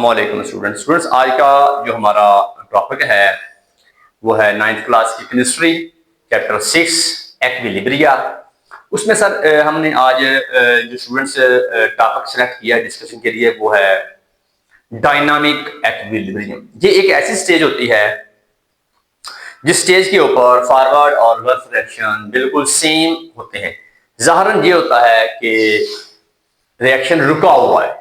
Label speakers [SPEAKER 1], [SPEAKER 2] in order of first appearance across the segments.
[SPEAKER 1] अस्सलामुअलैकुम स्टूडेंट्स। आज का जो हमारा टॉपिक है वो है 9th क्लास की केमिस्ट्री, चैप्टर 6 एक्विलिब्रिया। उसमें सर हमने आज जो स्टूडेंट्स टॉपिक सेलेक्ट किया है डिस्कशन के लिए वो है डायनामिक एक्विलिब्रियम। ये एक ऐसी स्टेज होती है जिस स्टेज के ऊपर फॉरवर्ड और रिवर्स रिएक्शन बिल्कुल सेम होते हैं। ज़ाहिरन ये होता है कि रिएक्शन रुका हुआ है,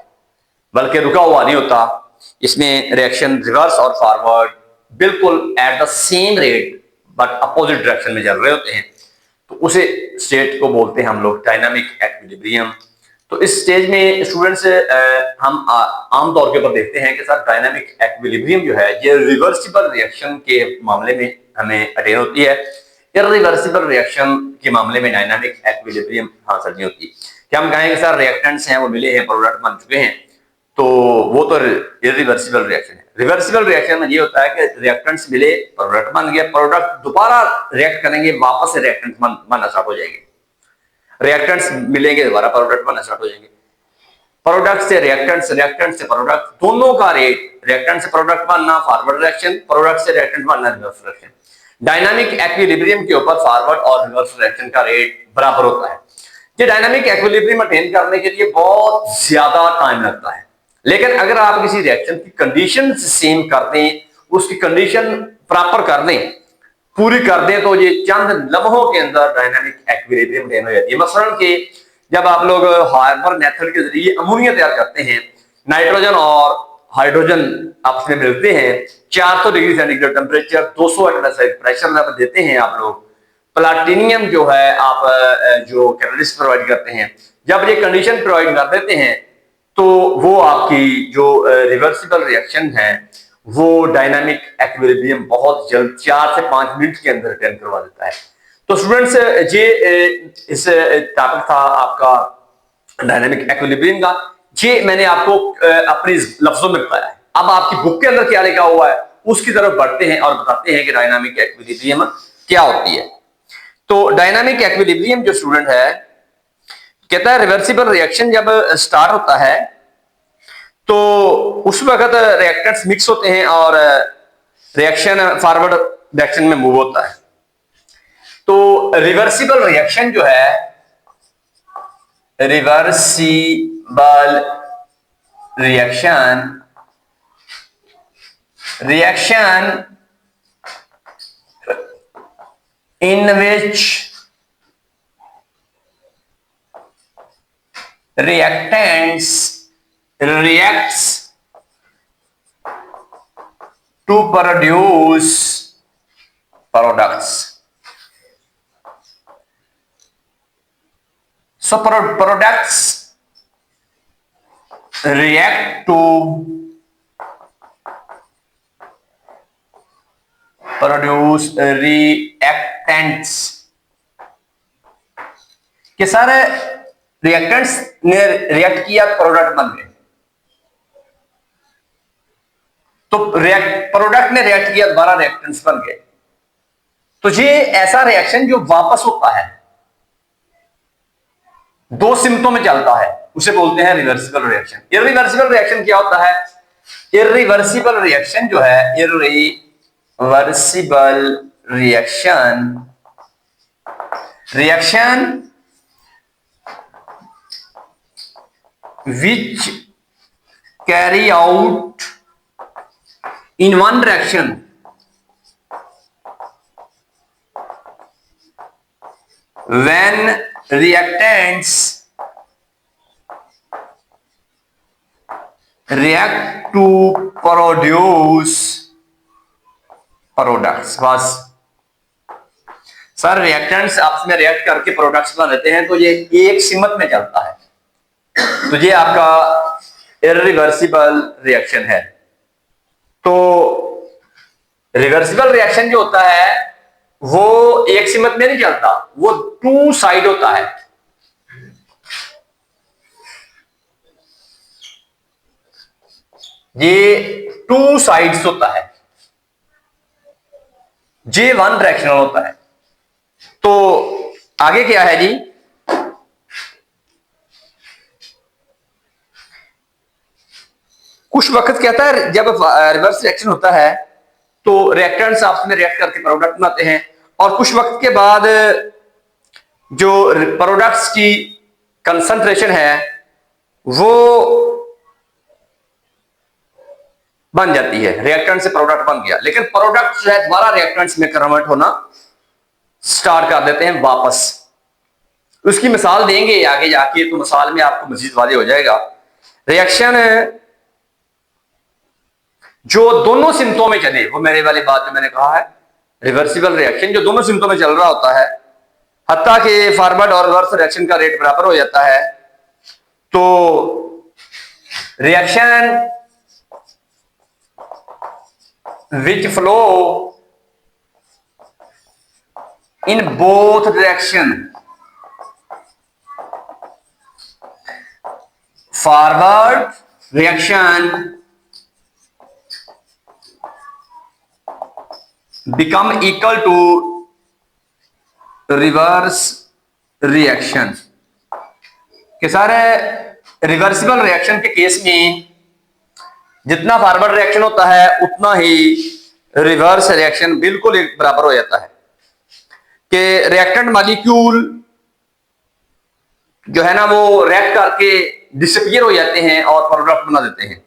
[SPEAKER 1] बल्कि रुका हुआ नहीं होता। इसमें रिएक्शन रिवर्स और फॉरवर्ड बिल्कुल at the same rate but opposite direction में चल रहे होते हैं। तो उसे स्टेट को बोलते हैं हम लोग डायनामिक एक्विलिब्रियम। तो इस स्टेज में स्टूडेंट्स हम आमतौर के ऊपर देखते हैं कि सर डायनामिक एक्विलिब्रियम जो है ये रिवर्सिबल रिएक्शन के मामले में हमें अटेन होती है। इरिवर्सिबल रिएक्शन के मामले में डायनामिक एक्विलिब्रियम हासिल नहीं होती। क्या हम कहेंगे सर रिएक्टेंट्स हैं वो मिले हैं, प्रोडक्ट बन चुके हैं, तो वो तो इरिवर्सिबल रिएक्शन है। रिवर्सिबल रिएक्शन में ये होता है कि रिएक्टेंट्स मिले, प्रोडक्ट बन गया, प्रोडक्ट दोबारा रिएक्ट करेंगे, वापस से रिएक्टेंट्स बनना स्टार्ट हो जाएंगे। रिएक्टेंट्स मिलेंगे, दोबारा प्रोडक्ट बनना स्टार्ट हो जाएंगे। प्रोडक्ट से रिएक्टेंट्स, रिएक्टेंट से प्रोडक्ट, दोनों का रेट रिएक्टेंट से प्रोडक्ट बनना फॉरवर्ड रिएक्शन, प्रोडक्ट से रिएक्टेंट बनना रिवर्स रिएक्शन। डायनामिक एक्विलिब्रियम के ऊपर फॉरवर्ड और रिवर्स रिएक्शन का रेट बराबर होता है। ये डायनामिक एक्विलिब्रियम अटेन करने के लिए बहुत ज्यादा टाइम लगता है, लेकिन अगर आप किसी रिएक्शन की कंडीशन सेम कर दें, उसकी कंडीशन प्रॉपर कर दें, पूरी कर दें, तो ये चंद लम्हों के अंदर डायनामिक एक्विलिब्रियम अटेन हो जाती है। मसलन कि जब आप लोग हार्बर मेथड के जरिए अमोनिया तैयार करते हैं, नाइट्रोजन और हाइड्रोजन आपस में मिलते हैं, 400 degree centigrade temperature, 200 atmospheric pressure level देते हैं आप लोग। प्लाटिनियम जो है आप जो कैटलिस्ट प्रोवाइड करते हैं, जब ये कंडीशन प्रोवाइड कर देते हैं तो वो आपकी जो रिवर्सिबल रिएक्शन है वो डायनामिक एक्विलिब्रियम बहुत जल्द 4 से 5 मिनट के अंदर अटेन करवा देता है। तो स्टूडेंट्स ये इस टॉपिक था आपका डायनामिक एक्विलिब्रियम का। ये मैंने आपको अपने लफ्जों में बताया है। अब आपकी बुक के अंदर क्या लिखा हुआ है उसकी तरफ बढ़ते हैं और बताते हैं कि डायनामिक एक्विलिब्रियम क्या होती है। तो डायनामिक एक्विलिब्रियम जो स्टूडेंट है कहता है रिवर्सिबल रिएक्शन जब स्टार्ट होता है तो उस वक्त रिएक्टेंट्स मिक्स होते हैं और रिएक्शन फॉरवर्ड डायरेक्शन में मूव होता है। तो रिवर्सिबल रिएक्शन जो है, reversible reaction in which reactants reacts to produce products. So products react to produce reactants के सारे रिएक्टेंट्स ने रिएक्ट किया, प्रोडक्ट बन गए। तो प्रोडक्ट ने रिएक्ट किया, दोबारा रिएक्टेंट्स बन गए। तो ये ऐसा रिएक्शन जो वापस होता है, दो सिम्टों में चलता है, उसे बोलते हैं रिवर्सिबल रिएक्शन। इरिवर्सिबल रिएक्शन क्या होता है? इरिवर्सिबल रिएक्शन जो है, irreversible reaction which carry out in one direction when reactants react to produce products। बस सर रिएक्टेंट्स आपस में रिएक्ट करके प्रोडक्ट्स बनाते हैं, तो ये एक सिमत में चलता है। तो ये आपका इरिवर्सिबल रिएक्शन है। तो रिवर्सिबल रिएक्शन जो होता है वो एक सिमत में नहीं चलता, वो टू साइड होता है। ये टू साइड्स होता है, ये वन डायरेक्शनल होता है। तो आगे क्या है जी, कुछ वक्त कहता है जब रिवर्स रिएक्शन होता है तो रिएक्टेंट्स आपस में रिएक्ट करके प्रोडक्ट बनाते हैं, और कुछ वक्त के बाद जो प्रोडक्ट्स की कंसंट्रेशन है वो बन जाती है, रिएक्टेंट से प्रोडक्ट बन गया, लेकिन प्रोडक्ट जो है दोबारा रिएक्टेंट्स में कन्वर्ट होना स्टार्ट कर देते हैं वापस। उसकी मिसाल देंगे आगे जाके, तो मिसाल में आपको मजीद वाज़ेह हो जाएगा। रिएक्शन जो दोनों सिमतों में चले, वो मेरे वाली बात जो मैंने कहा है, रिवर्सिबल रिएक्शन जो दोनों सिमतों में चल रहा होता है, हत्ता कि फॉरवर्ड और रिवर्स रिएक्शन का रेट बराबर हो जाता है, तो reaction which flow in both direction, forward reaction become equal to reverse reaction। कि सारे रिवर्सिबल रिएक्शन के केस में जितना फॉरवर्ड रिएक्शन होता है उतना ही रिवर्स रिएक्शन बिल्कुल एक बराबर हो जाता है, कि रिएक्टेंट मॉलिक्यूल जो है ना वो रिएक्ट करके डिसअपीयर हो जाते हैं और प्रोडक्ट बना देते हैं।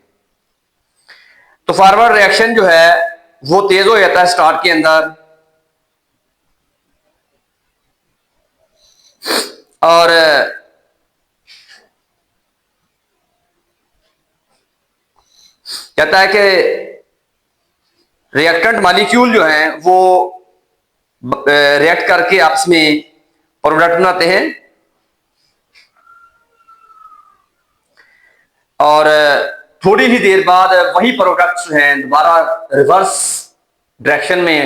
[SPEAKER 1] तो फॉरवर्ड रिएक्शन जो है वो तेज हो जाता है स्टार्ट के अंदर, और कहता है कि रिएक्टेंट मॉलिक्यूल जो हैं वो रिएक्ट करके आपस में प्रोडक्ट बनाते हैं, और थोड़ी ही देर बाद वही प्रोडक्ट्स जो हैं दोबारा रिवर्स डायरेक्शन में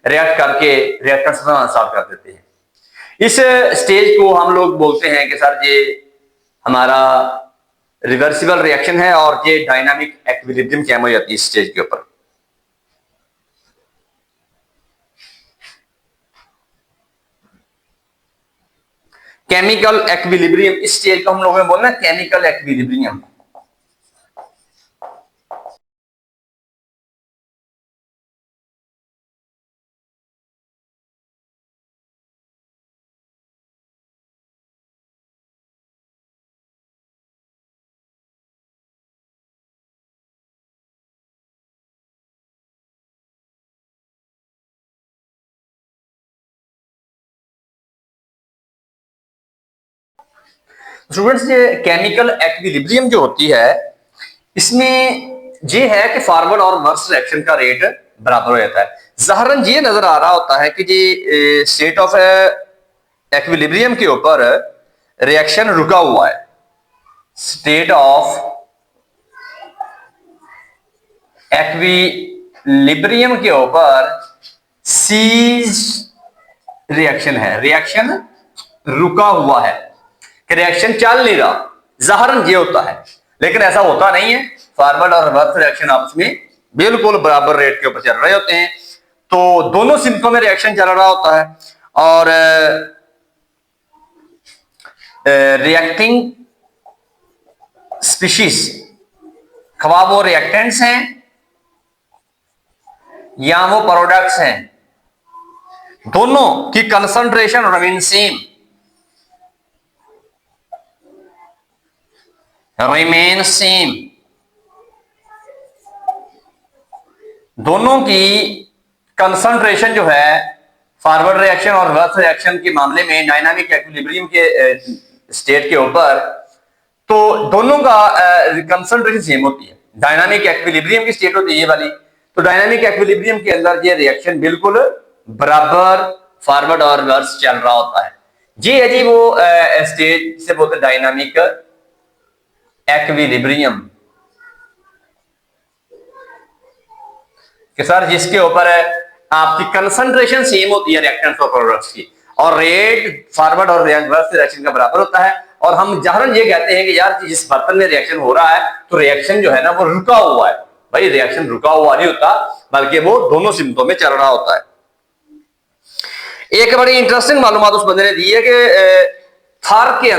[SPEAKER 1] रिएक्ट करके रिएक्टेंट्स बनाना स्टार्ट कर देते हैं। इस स्टेज को हम लोग बोलते हैं कि सर ये हमारा रिवर्सिबल रिएक्शन है, और ये डायनामिक इक्विलिब्रियम कायम हो जाती है इस स्टेज के ऊपर। केमिकल इक्विलिब्रियम, इस स्टेज को हम लोगों ने बोलना है केमिकल इक्विलिब्रियम। स्टूडेंट्स, ये केमिकल इक्विलिब्रियम जो होती है इसमें ये है कि फॉरवर्ड और रिवर्स रिएक्शन का रेट बराबर हो जाता है। ज़ाहिरन ये नजर आ रहा होता है कि ये स्टेट ऑफ इक्विलिब्रियम के ऊपर रिएक्शन रुका हुआ है, स्टेट ऑफ इक्विलिब्रियम के ऊपर सीज रिएक्शन है, रिएक्शन रुका हुआ है कि रिएक्शन चल नहीं रहा। ज़ाहिरन ये होता है, लेकिन ऐसा होता नहीं है। फॉरवर्ड और रिवर्स रिएक्शन आपस में बिल्कुल बराबर रेट के ऊपर चल रहे होते हैं, तो दोनों सिमतों में रिएक्शन चल रहा होता है, और रिएक्टिंग स्पीशीज, खवा वो रिएक्टेंट्स हैं या वो प्रोडक्ट्स हैं, दोनों की concentration remain same, remain same. दोनों की कंसंट्रेशन जो है फॉरवर्ड रिएक्शन और रिवर्स रिएक्शन के मामले में डायनामिक इक्विलिब्रियम के स्टेट के ऊपर, तो दोनों का कंसंट्रेशन सेम होती है। डायनामिक इक्विलिब्रियम की स्टेट होती है ये वाली, तो डायनामिक इक्विलिब्रियम के अंदर ये रिएक्शन बिल्कुल बराबर फॉरवर्ड और रिवर्स चल रहा होता है। ये है जी वो स्टेट से बोलते डायनामिक इक्विलिब्रियम कि सर जिसके ऊपर आपकी कंसंट्रेशन सेम होती है रिएक्टेंट्स और प्रोडक्ट्स की, और रेट फॉरवर्ड और रिवर्स रिएक्शन का बराबर होता है। और हम ज़ाहिरन ये कहते हैं कि यार जिस बर्तन में रिएक्शन हो रहा है तो रिएक्शन जो है ना वो रुका हुआ है। भाई रिएक्शन रुका हुआ नहीं होता, बल्कि वो दोनों सिमतों में चल रहा होता है। एक बड़ी इंटरेस्टिंग मालूमात उस बंदे ने दी है कि थार के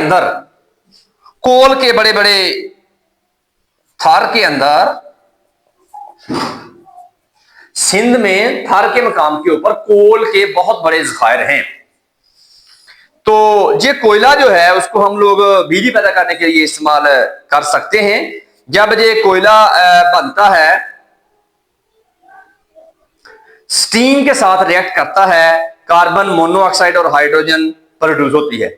[SPEAKER 1] अंदर सिंध में थर के मकाम के ऊपर कोल के बहुत बड़े ज़खायर हैं। तो ये कोयला जो है उसको हम लोग बिजली पैदा करने के लिए इस्तेमाल कर सकते हैं। जब ये कोयला बनता है, स्टीम के साथ रिएक्ट करता है, कार्बन मोनोऑक्साइड और हाइड्रोजन प्रोड्यूस होती है।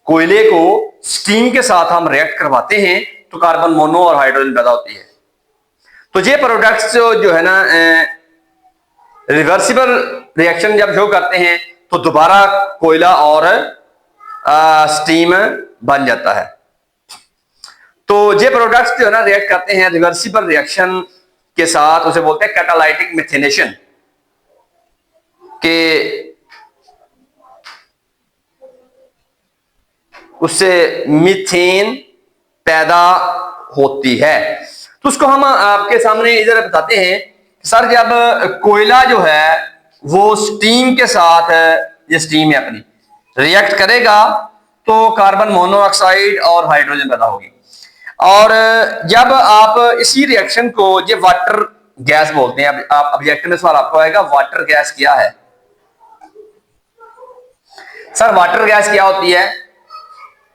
[SPEAKER 1] कोयले को स्टीम के साथ हम रिएक्ट करवाते हैं तो कार्बन मोनो और हाइड्रोजन पैदा होती है। तो ये प्रोडक्ट्स जो है ना रिवर्सिबल रिएक्शन जब शो करते हैं तो दोबारा कोयला और स्टीम बन जाता है। तो ये प्रोडक्ट्स जो है ना रिएक्ट करते हैं रिवर्सिबल रिएक्शन के साथ, उसे बोलते हैं कैटालाइटिक मिथेनेशन के, उससे मीथेन पैदा होती है। तो उसको हम आपके सामने इधर बताते हैं। सर जब कोयला जो है वो स्टीम के साथ, ये स्टीम है अपनी, रिएक्ट करेगा तो कार्बन मोनोऑक्साइड और हाइड्रोजन पैदा होगी। और जब आप इसी रिएक्शन को, ये वाटर गैस बोलते हैं। अब आप ऑब्जेक्ट में सवाल आपको आएगा वाटर गैस क्या है। सर वाटर गैस क्या होती है?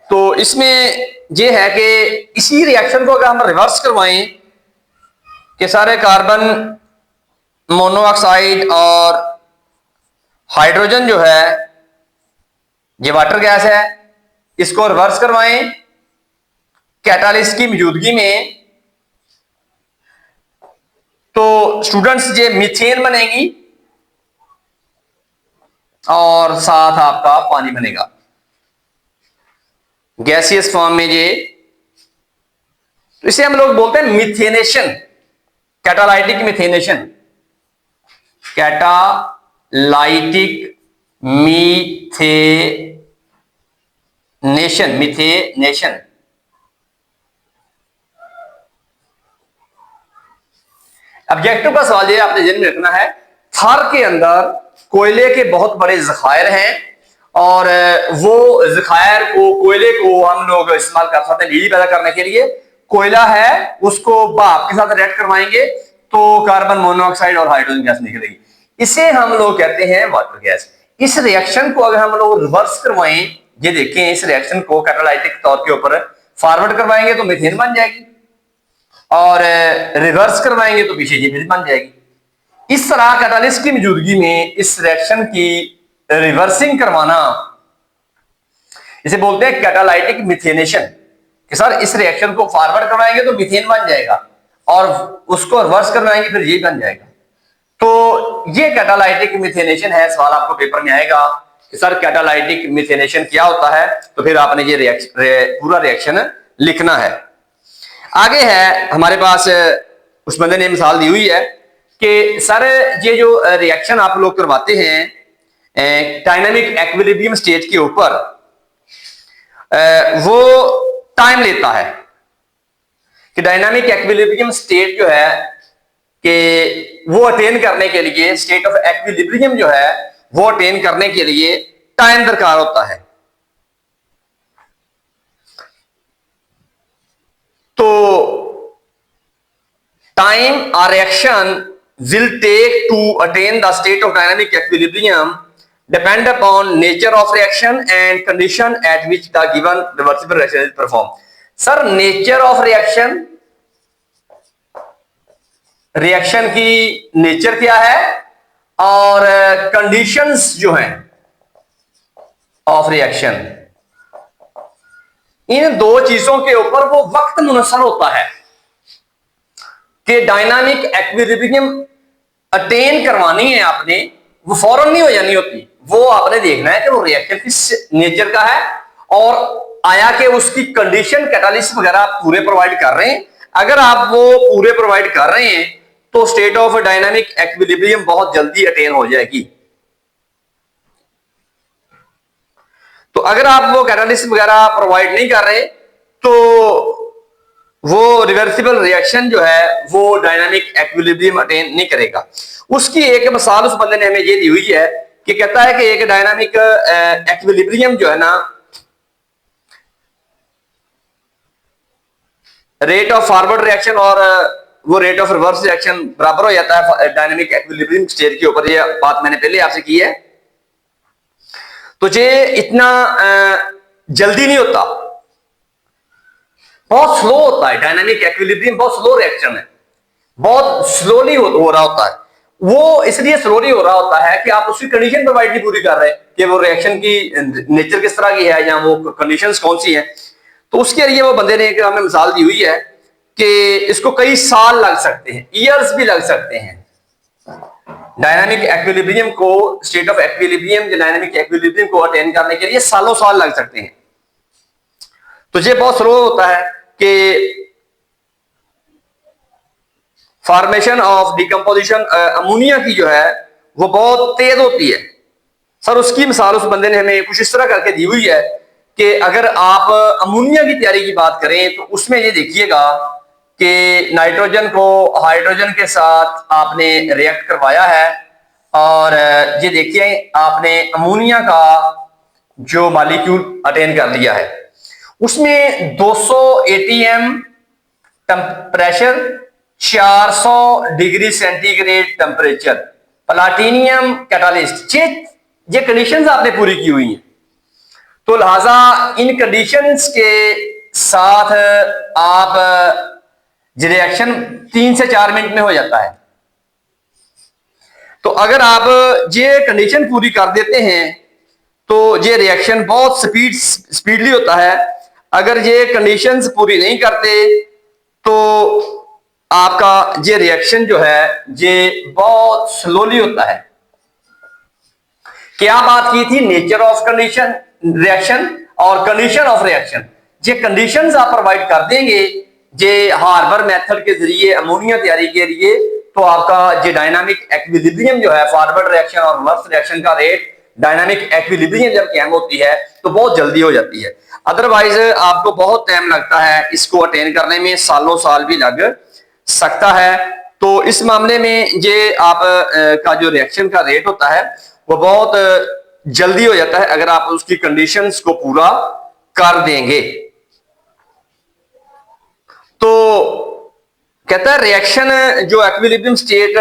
[SPEAKER 1] तो इसमें यह है कि इसी रिएक्शन को अगर हम रिवर्स करवाएं कि सारे कार्बन मोनोऑक्साइड और हाइड्रोजन जो है ये वाटर गैस है, इसको रिवर्स करवाएं कैटालिस्ट की मौजूदगी में, तो स्टूडेंट्स ये मीथेन बनेगी और साथ आपका पानी बनेगा गैसियस फॉर्म में ये। तो इसे हम लोग बोलते हैं methanation, catalytic methanation, catalytic methanation, methanation. Objective का सवाल ये आपने जहन में रखना है, थर के अंदर कोयले के बहुत बड़े ज़खायर हैं और वो ज़खायर को, कोयले को हम लोग इस्तेमाल कर सकते हैं बिजली पैदा करने के लिए। कोयला है उसको भाप के साथ रिएक्ट करवाएंगे तो कार्बन मोनोऑक्साइड और हाइड्रोजन गैस निकलेगी। इसे हम लोग कहते हैं वाटर गैस। इस रिएक्शन को अगर हम लोग रिवर्स करवाएं, ये देखें, इस रिएक्शन को कैटालाइटिक तौर के ऊपर फॉरवर्ड करवाएंगे तो मीथेन बन जाएगी और रिवर्स करवाएंगे तो पीछे ये बन जाएगी। इस तरह कैटालिस्ट की मौजूदगी में इस रिएक्शन की रिवर्सिंग करवाना, इसे बोलते हैं कैटालाइटिक मिथेनेशन। कि सर इस रिएक्शन को फॉरवर्ड करवाएंगे तो मीथेन बन जाएगा और उसको रिवर्स करवाएंगे फिर ये बन जाएगा। तो ये कैटालाइटिक मिथेनेशन है। सवाल आपको पेपर में आएगा कि सर कैटालाइटिक मिथेनेशन क्या होता है, तो फिर आपने ये पूरा रिएक्शन लिखना है। आगे है हमारे पास, उस बंदे ने मिसाल दी हुई है कि सर ये जो रिएक्शन आप लोग करवाते हैं डायनामिक इक्विलिब्रियम स्टेट के ऊपर, वो टाइम लेता है कि डायनामिक इक्विलिब्रियम स्टेट जो है कि वो अटेन करने के लिए, स्टेट ऑफ इक्विलिब्रियम जो है वो अटेन करने के लिए टाइम दरकार होता है। तो टाइम और reaction will take to attain the state of dynamic equilibrium depend upon nature of reaction and condition at which the given reversible reaction is performed. Sir nature of reaction, reaction की nature क्या है और conditions जो हैं of reaction, इन दो चीजों के ऊपर वो वक्त मुनसर होता है कि डायनामिक इक्विलिब्रियम अटेन करवानी है आपने, वो फौरन नहीं हो जानी होती। वो आपने देखना है कि वो रिएक्शन किस नेचर का है और आया कि उसकी कंडीशन कैटालिस्ट वगैरह आप पूरे प्रोवाइड कर रहे हैं। अगर आप वो पूरे प्रोवाइड कर रहे हैं तो स्टेट ऑफ डायनामिक इक्विलिब्रियम बहुत जल्दी अटेन हो जाएगी। तो अगर आप वो कैटालिस्ट वगैरह प्रोवाइड नहीं कर रहे तो वो रिवर्सिबल रिएक्शन जो है वो डायनामिक इक्विलिब्रियम अटेन नहीं करेगा। उसकी एक मिसाल उस बंदे ने हमें ये दी हुई है कि कहता है कि एक डायनामिक इक्विलिब्रियम जो है ना, रेट ऑफ फॉरवर्ड रिएक्शन और वो रेट ऑफ रिवर्स रिएक्शन बराबर हो जाता है डायनामिक इक्विलिब्रियम स्टेट के ऊपर। ये बात मैंने पहले आपसे की है। तो ये इतना जल्दी नहीं होता, बहुत स्लो होता है। डायनामिक इक्विलिब्रियम बहुत स्लो रिएक्शन है, बहुत स्लोली हो रहा होता है। वो इसलिए स्लोली हो रहा होता है कि आप उसकी कंडीशन प्रोवाइड नहीं पूरी कर रहे कि वो रिएक्शन की नेचर किस तरह की है या वो कंडीशंस कौन सी है। तो उसके लिए वो बंदे ने एक हमें मिसाल दी हुई है कि इसको कई साल लग सकते हैं, ईयर्स भी लग सकते हैं। डायनामिक इक्विलिब्रियम को, state of equilibrium, dynamic equilibrium को अटेन करने के लिए सालों साल लग सकते हैं। तो ये बहुत स्लो होता है कि फॉर्मेशन ऑफ डिकम्पोजिशन अमोनिया की जो है वो बहुत तेज होती है। सर उसकी मिसाल उस बंदे ने हमें कुछ इस तरह करके दी हुई है कि अगर आप अमोनिया की तैयारी की बात करें तो उसमें ये देखिएगा कि नाइट्रोजन को हाइड्रोजन के साथ आपने रिएक्ट करवाया है और ये देखिए आपने अमोनिया का जो मॉलिक्यूल अटेन कर लिया है। उसमें 200 ATM temperature, 400 degree centigrade temperature, platinum catalyst, ये कंडीशंस आपने पूरी की हुई हैं। तो लिहाजा इन कंडीशंस के साथ आप रिएक्शन 3 से 4 मिनट में हो जाता है। तो अगर आप ये कंडीशन पूरी कर देते हैं तो ये रिएक्शन बहुत स्पीडली होता है। अगर ये कंडीशंस पूरी नहीं करते तो आपका ये रिएक्शन जो है ये बहुत स्लोली होता है। क्या बात की थी? नेचर ऑफ कंडीशन रिएक्शन और कंडीशन ऑफ रिएक्शन। ये कंडीशंस आप प्रोवाइड कर देंगे ये हार्बर मेथड के जरिए अमोनिया तैयारी के लिए, तो आपका ये डायनामिक इक्विलिब्रियम जो है, फॉरवर्ड रिएक्शन और रिवर्स रिएक्शन का रेट, डायनामिक इक्विलिब्रियम जब कायम होती है तो बहुत जल्दी हो जाती है। अदरवाइज आपको बहुत टाइम लगता है, इसको अटेन करने में सालों साल भी लग सकता है। तो इस मामले में ये आप का जो रिएक्शन का रेट होता है वो बहुत जल्दी हो जाता है अगर आप उसकी कंडीशंस को पूरा कर देंगे। तो कहता है रिएक्शन जो इक्विलिब्रियम स्टेट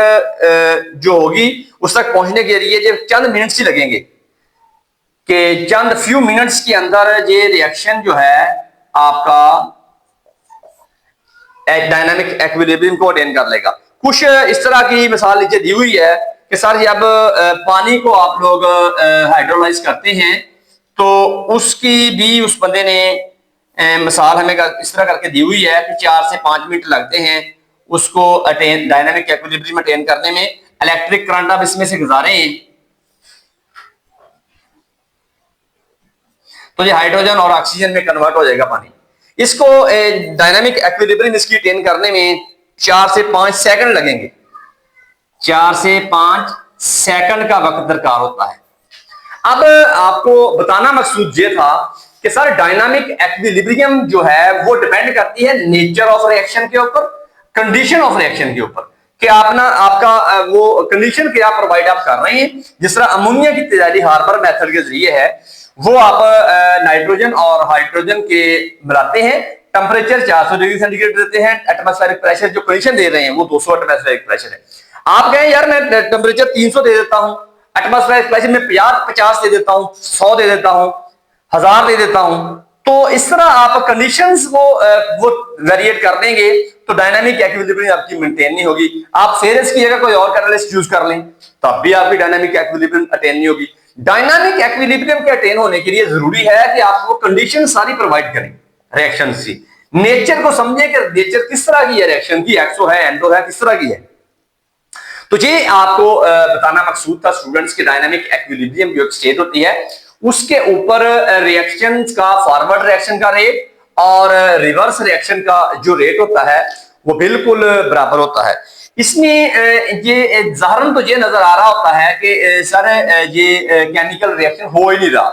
[SPEAKER 1] जो होगी उस तक पहुंचने के लिए जो चंद मिनट्स ही लगेंगे, कि चंद फ्यू मिनट्स के अंदर ये रिएक्शन जो है आपका डायनामिक इक्विलिब्रियम को अटेन कर लेगा। कुछ इस तरह की मिसाल नीचे दी हुई है कि सर जब पानी को आप लोग हाइड्रोलाइज करते हैं तो उसकी भी उस बंदे ने मिसाल हमें इस तरह करके दी हुई है कि 4 से 5 मिनट लगते हैं उसको अटेन, डायनामिक इक्विलिब्रियम अटेन करने में। इलेक्ट्रिक करंट आप इसमें से गुजारे हैं तो ये हाइड्रोजन और ऑक्सीजन में कन्वर्ट हो जाएगा पानी। इसको डायनामिक इक्विलिब्रियम इसकी अटेन करने में 4 से 5 सेकंड लगेंगे। 4 से 5 सेकंड का वक्त दरकार होता है। अब आपको बताना मकसूद ये था कि सर डायनामिक इक्विलिब्रियम जो है वो डिपेंड करती है नेचर ऑफ रिएक्शन के ऊपर, कंडीशन ऑफ रिएक्शन के ऊपर, कि आपका वो कंडीशन क्या प्रोवाइड आप कर रहे हैं। जिस तरह अमोनिया की तैयारी हार्बर मेथड के जरिए है, वो आप नाइट्रोजन और हाइड्रोजन के मिलाते हैं, टेम्परेचर 400 डिग्री सेंटीग्रेड देते हैं, एटमॉस्फेरिक प्रेशर जो कंडीशन दे रहे हैं वो 200 एटमॉस्फेरिक प्रेशर है। आप कहें यार मैं टेम्परेचर 300 दे देता हूं, एटमॉस्फेरिक प्रेशर में 50 दे देता हूं, 100 दे देता हूं, 1000 दे देता हूं, तो इस तरह आप कंडीशंस वो वेरिएट कर देंगे तो डायनामिक इक्विलिब्रियम आपकी मेंटेन नहीं होगी। आप फेरस की जगह कोई और कैटलिस्ट यूज कर लें तब भी आपकी डायनामिक इक्विलिब्रियम अटेन नहीं होगी। डायनामिक इक्विलिब्रियम के अटेन होने के लिए जरूरी है कि आपको कंडीशन सारी प्रोवाइड करें रिएक्शन की। नेचर को समझे कि नेचर किस तरह की है रिएक्शन की, एक्सो है, एंडो है, किस तरह की है। तो ये आपको बताना मकसूद था स्टूडेंट्स की डायनामिक इक्विलिब्रियम जो एक स्टेट होती है उसके ऊपर रिएक्शन का, फॉरवर्ड रिएक्शन का रेट और रिवर्स रिएक्शन का जो रेट होता है वो बिल्कुल बराबर होता है। इसमें ये उदाहरण तो ये नजर आ रहा होता है कि सर ये केमिकल रिएक्शन हो ही नहीं रहा,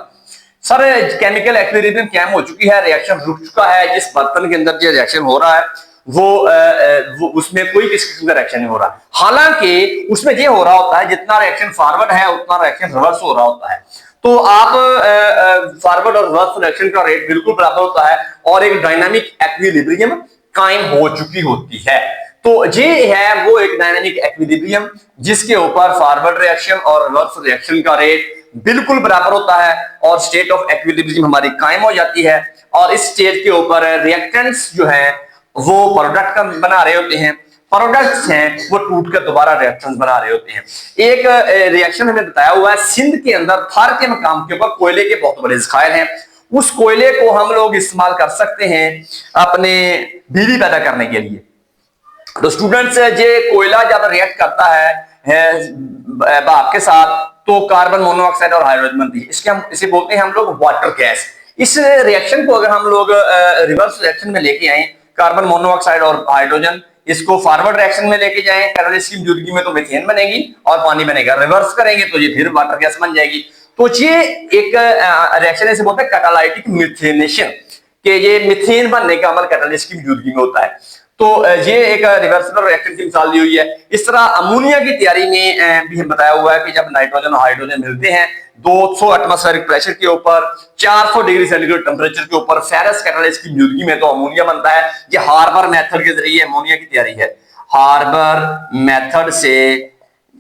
[SPEAKER 1] सर केमिकल इक्विलिब्रियम कायम हो चुकी है, रिएक्शन रुक चुका है, जिस बर्तन के अंदर जो रिएक्शन हो रहा है वो उसमें कोई किसी किस्म का रिएक्शन नहीं हो रहा। हालांकि उसमें ये हो रहा होता है जितना रिएक्शन फॉरवर्ड है उतना रिएक्शन रिवर्स हो रहा होता है। तो आप फॉरवर्ड और रिवर्स रिएक्शन का रेट बिल्कुल बराबर होता है और एक डायनामिक इक्विलिब्रियम कायम हो चुकी होती है। तो ये है वो एक डायनामिक इक्विलिब्रियम जिसके ऊपर फॉरवर्ड रिएक्शन और रिवर्स रिएक्शन का रेट बिल्कुल बराबर होता है और स्टेट ऑफ इक्विलिब्रियम हमारी कायम हो जाती है। और इस स्टेट के ऊपर रिएक्टेंट्स जो है वो प्रोडक्ट बना रहे होते हैं, प्रोडक्ट्स हैं वो टूट कर दोबारा रिएक्शंस बना रहे होते हैं। एक रिएक्शन हमें बताया हुआ है सिंध के अंदर थार के मकाम के ऊपर कोयले के बहुत बड़े ज़खायर हैं, उस कोयले को हम लोग इस्तेमाल कर सकते हैं अपने बिजली पैदा करने के लिए। तो स्टूडेंट्स, ये कोयला जब रिएक्ट करता है भाप के साथ तो कार्बन मोनोऑक्साइड और हाइड्रोजन बनती है, इसके हम इसे बोलते हैं हम लोग वाटर गैस। इस रिएक्शन को अगर हम लोग रिवर्स रिएक्शन में लेके आए, कार्बन मोनोऑक्साइड और हाइड्रोजन इसको फॉरवर्ड रिएक्शन में लेके जाएं कैटालिस्ट की मौजूदगी में, तो मीथेन बनेगी और पानी बनेगा। रिवर्स करेंगे तो ये फिर वाटर गैस बन जाएगी। तो ये एक रिएक्शन ऐसे बोलते हैं कैटालाइटिक मिथेनेशन, कि ये मीथेन बनने का अमल कैटालिस्ट की मौजूदगी में होता है। तो ये एक रिवर्सिबल रिएक्शन की मिसाल दी हुई है। इस तरह अमोनिया की तैयारी में भी बताया हुआ है कि जब नाइट्रोजन और हाइड्रोजन मिलते हैं 200 एटमॉस्फेरिक प्रेशर के ऊपर 400 डिग्री सेंटीग्रेड टेम्परेचर के ऊपर फेरस कैटालिस्ट की मौजूदगी में तो अमोनिया बनता है। ये हार्बर मेथड के जरिए अमोनिया की तैयारी है, हार्बर मेथड से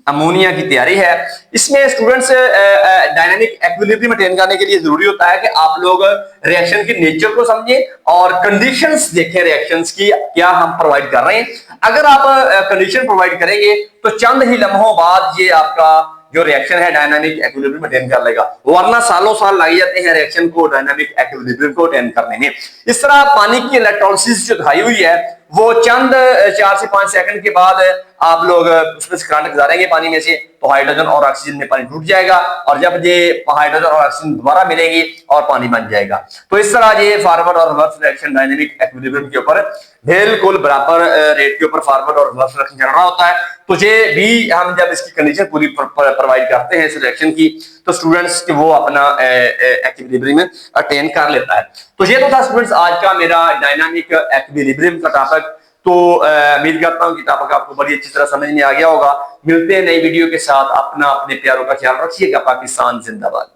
[SPEAKER 1] अमोनिया की तैयारी है। इसमें स्टूडेंट्स डायनामिक इक्विलिब्रियम मेंटेन करने के लिए जरूरी होता है कि आप लोग रिएक्शन की नेचर को समझें और कंडीशंस देखें रिएक्शंस की क्या हम प्रोवाइड कर रहे हैं। अगर आप कंडीशन प्रोवाइड करेंगे तो चंद ही लम्हों बाद ये आपका जो रिएक्शन है डायनामिक इक्विलिब्रियम मेंटेन कर लेगा, वरना सालों साल लग जाते हैं रिएक्शन को डायनामिक इक्विलिब्रियम को मेंटेन करने में। इस तरह पानी की इलेक्ट्रोलिसिस जो दिखाई हुई है वो चंद 4 से 5 सेकंड के बाद आप लोग उसमें से करंट गुजारेंगे पानी में से तो हाइड्रोजन और ऑक्सीजन में पानी टूट जाएगा और जब ये हाइड्रोजन और ऑक्सीजन दोबारा मिलेंगी और पानी बन जाएगा। तो इस तरह ये फॉरवर्ड और रिवर्स रिएक्शन डायनामिक इक्विलिब्रियम के ऊपर बिल्कुल बराबर रेट के ऊपर फॉरवर्ड और रिवर्स रिएक्शन चल रहा होता है। तो ये भी हम जब इसकी कंडीशन पूरी प्रोवाइड करते हैं इस रिएक्शन की तो स्टूडेंट्स वो अपना इक्विलिब्रियम अटेन कर लेता है। तो ये तो था स्टूडेंट्स आज का मेरा डायनामिक इक्विलिब्रियम का टॉपिक। तो उम्मीद करता हूँ कि टॉपिक आपको बड़ी अच्छी तरह समझ में आ गया होगा। मिलते हैं नई वीडियो के साथ, अपने प्यारों का ख्याल रखिएगा। पाकिस्तान जिंदाबाद।